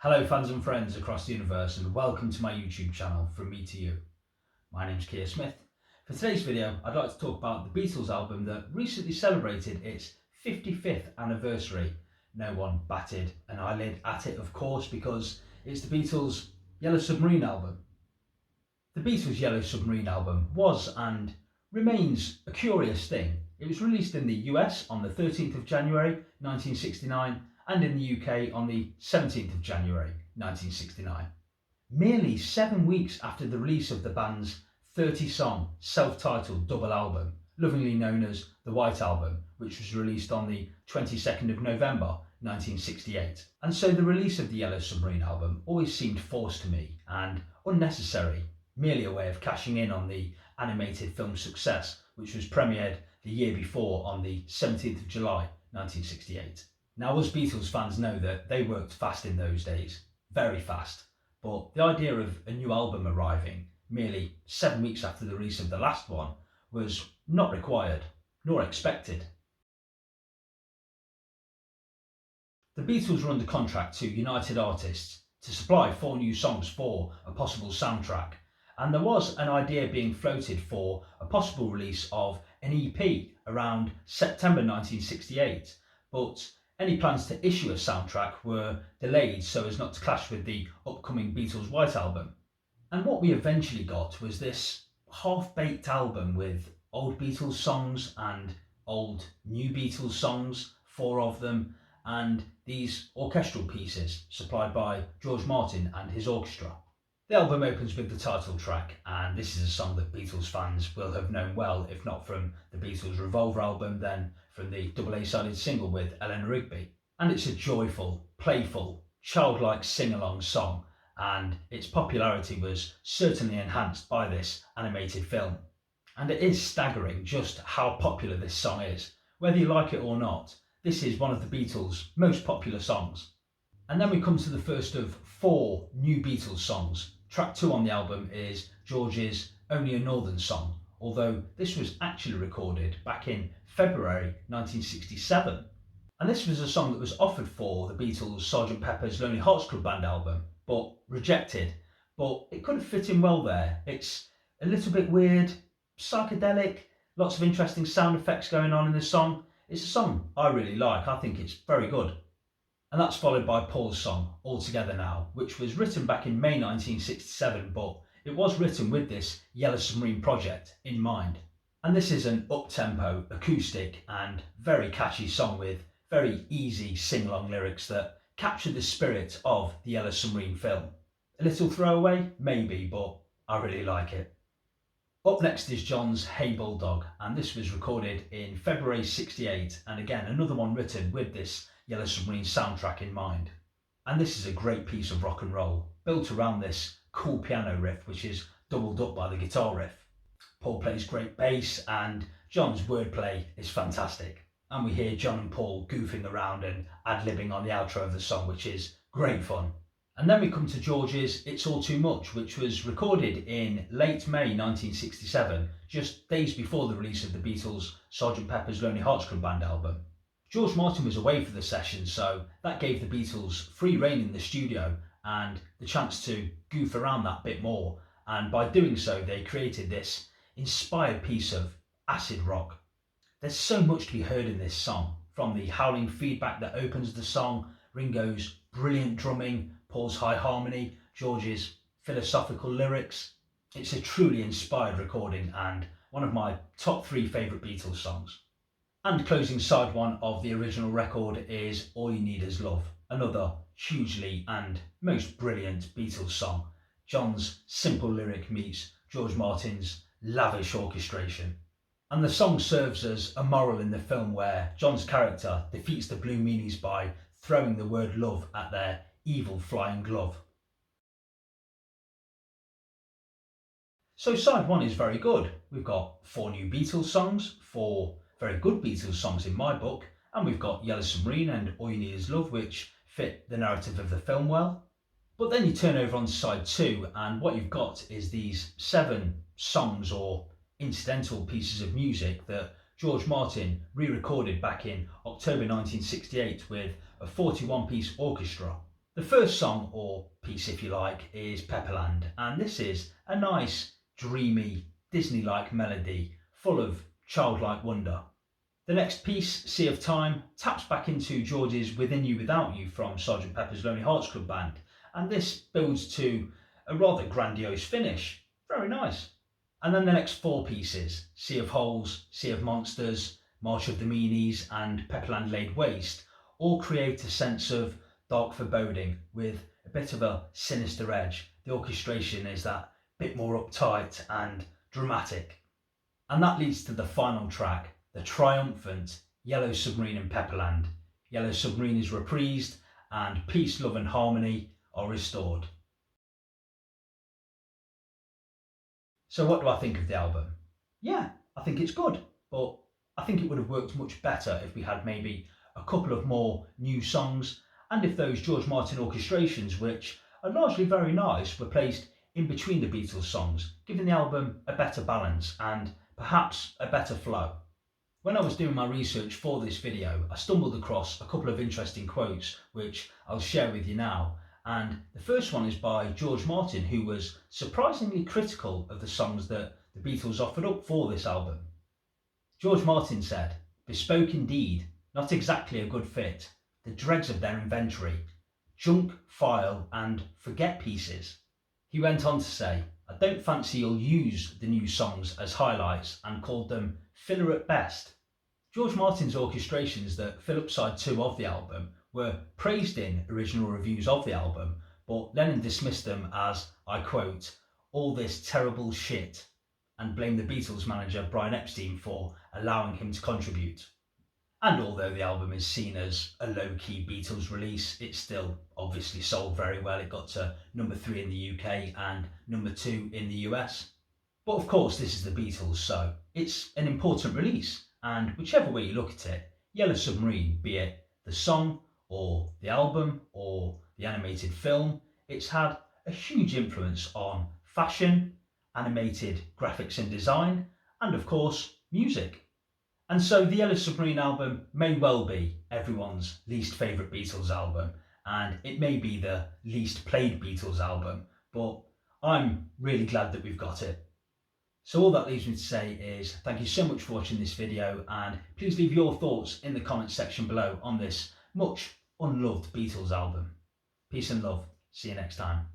Hello fans and friends across the universe and welcome to my YouTube channel From Me to You. My name's Keir Smith. For today's video I'd like to talk about the Beatles album that recently celebrated its 55th anniversary. No one batted an eyelid at it, of course, because it's the Beatles' Yellow Submarine album. The Beatles' Yellow Submarine album was and remains a curious thing. It was released in the US on the 13th of January 1969 and in the UK on the 17th of January 1969. Merely 7 weeks after the release of the band's 30-song self-titled double album, lovingly known as the White Album, which was released on the 22nd of November 1968. And so the release of the Yellow Submarine album always seemed forced to me and unnecessary, merely a way of cashing in on the animated film success, which was premiered the year before on the 17th of July 1968. Now, us Beatles fans know that they worked fast in those days, very fast, but the idea of a new album arriving merely 7 weeks after the release of the last one was not required, nor expected. The Beatles were under contract to United Artists to supply 4 new songs for a possible soundtrack, and there was an idea being floated for a possible release of an EP around September 1968, but any plans to issue a soundtrack were delayed so as not to clash with the upcoming Beatles' White Album. And what we eventually got was this half-baked album with old Beatles songs and old new Beatles songs, 4 of them, and these orchestral pieces supplied by George Martin and his orchestra. The album opens with the title track, and this is a song that Beatles fans will have known well, if not from the Beatles' Revolver album, then from the double A-sided single with Eleanor Rigby. And it's a joyful, playful, childlike sing-along song, and its popularity was certainly enhanced by this animated film. And it is staggering just how popular this song is. Whether you like it or not, this is one of the Beatles' most popular songs. And then we come to the first of 4 new Beatles songs. Track 2 on the album is George's Only a Northern Song, although this was actually recorded back in February 1967. And this was a song that was offered for the Beatles' Sgt. Pepper's Lonely Hearts Club Band album, but rejected. But it could have fit in well there. It's a little bit weird, psychedelic, lots of interesting sound effects going on in the song. It's a song I really like. I think it's very good. And that's followed by Paul's song, All Together Now, which was written back in May 1967, but it was written with this Yellow Submarine project in mind. And this is an up-tempo, acoustic and very catchy song with very easy sing-along lyrics that capture the spirit of the Yellow Submarine film. A little throwaway? Maybe, but I really like it. Up next is John's Hey Bulldog, and this was recorded in February 68, and again another one written with this Yellow Submarine soundtrack in mind. And this is a great piece of rock and roll, built around this cool piano riff which is doubled up by the guitar riff. Paul plays great bass and John's wordplay is fantastic. And we hear John and Paul goofing around and ad-libbing on the outro of the song, which is great fun. And then we come to George's It's All Too Much, which was recorded in late May 1967, just days before the release of the Beatles' Sgt. Pepper's Lonely Hearts Club Band album. George Martin was away for the session, so that gave the Beatles free rein in the studio and the chance to goof around that bit more. And by doing so, they created this inspired piece of acid rock. There's so much to be heard in this song, from the howling feedback that opens the song, Ringo's brilliant drumming, Paul's high harmony, George's philosophical lyrics. It's a truly inspired recording and one of my top 3 favourite Beatles songs. And closing side 1 of the original record is All You Need Is Love, another hugely and most brilliant Beatles song. John's simple lyric meets George Martin's lavish orchestration. And the song serves as a moral in the film where John's character defeats the Blue Meanies by throwing the word love at their evil flying glove. So side 1 is very good. We've got 4 new Beatles songs, 4 very good Beatles songs in my book, and we've got Yellow Submarine and All You Need Is Love, which fit the narrative of the film well. But then you turn over on side 2 and what you've got is these 7 songs or incidental pieces of music that George Martin re-recorded back in October 1968 with a 41-piece orchestra. The first song, or piece if you like, is Pepperland, and this is a nice, dreamy, Disney-like melody full of childlike wonder. The next piece, Sea of Time, taps back into George's Within You Without You from Sgt. Pepper's Lonely Hearts Club Band, and this builds to a rather grandiose finish. Very nice. And then the next four pieces, Sea of Holes, Sea of Monsters, March of the Meanies and Pepperland Laid Waste, all create a sense of dark foreboding with a bit of a sinister edge. The orchestration is that bit more uptight and dramatic. And that leads to the final track, the triumphant Yellow Submarine in Pepperland. Yellow Submarine is reprised and peace, love and harmony are restored. So what do I think of the album? Yeah, I think it's good, but I think it would have worked much better if we had maybe a couple of more new songs, and if those George Martin orchestrations, which are largely very nice, were placed in between the Beatles songs, giving the album a better balance and perhaps a better flow. When I was doing my research for this video, I stumbled across a couple of interesting quotes, which I'll share with you now. And the first one is by George Martin, who was surprisingly critical of the songs that the Beatles offered up for this album. George Martin said, "Bespoke indeed, not exactly a good fit, the dregs of their inventory, junk, file and forget pieces." He went on to say, "I don't fancy you'll use the new songs as highlights," and called them filler at best. George Martin's orchestrations that fill up side 2 of the album were praised in original reviews of the album, but Lennon dismissed them as, I quote, "all this terrible shit," and blamed the Beatles manager Brian Epstein for allowing him to contribute. And although the album is seen as a low-key Beatles release, it still obviously sold very well. It got to number 3 in the UK and number 2 in the US. But of course this is the Beatles, so it's an important release, and whichever way you look at it, Yellow Submarine, be it the song or the album or the animated film, it's had a huge influence on fashion, animated graphics and design, and of course music. And so the Yellow Submarine album may well be everyone's least favourite Beatles album, and it may be the least played Beatles album, but I'm really glad that we've got it. So all that leaves me to say is thank you so much for watching this video, and please leave your thoughts in the comments section below on this much unloved Beatles album. Peace and love. See you next time.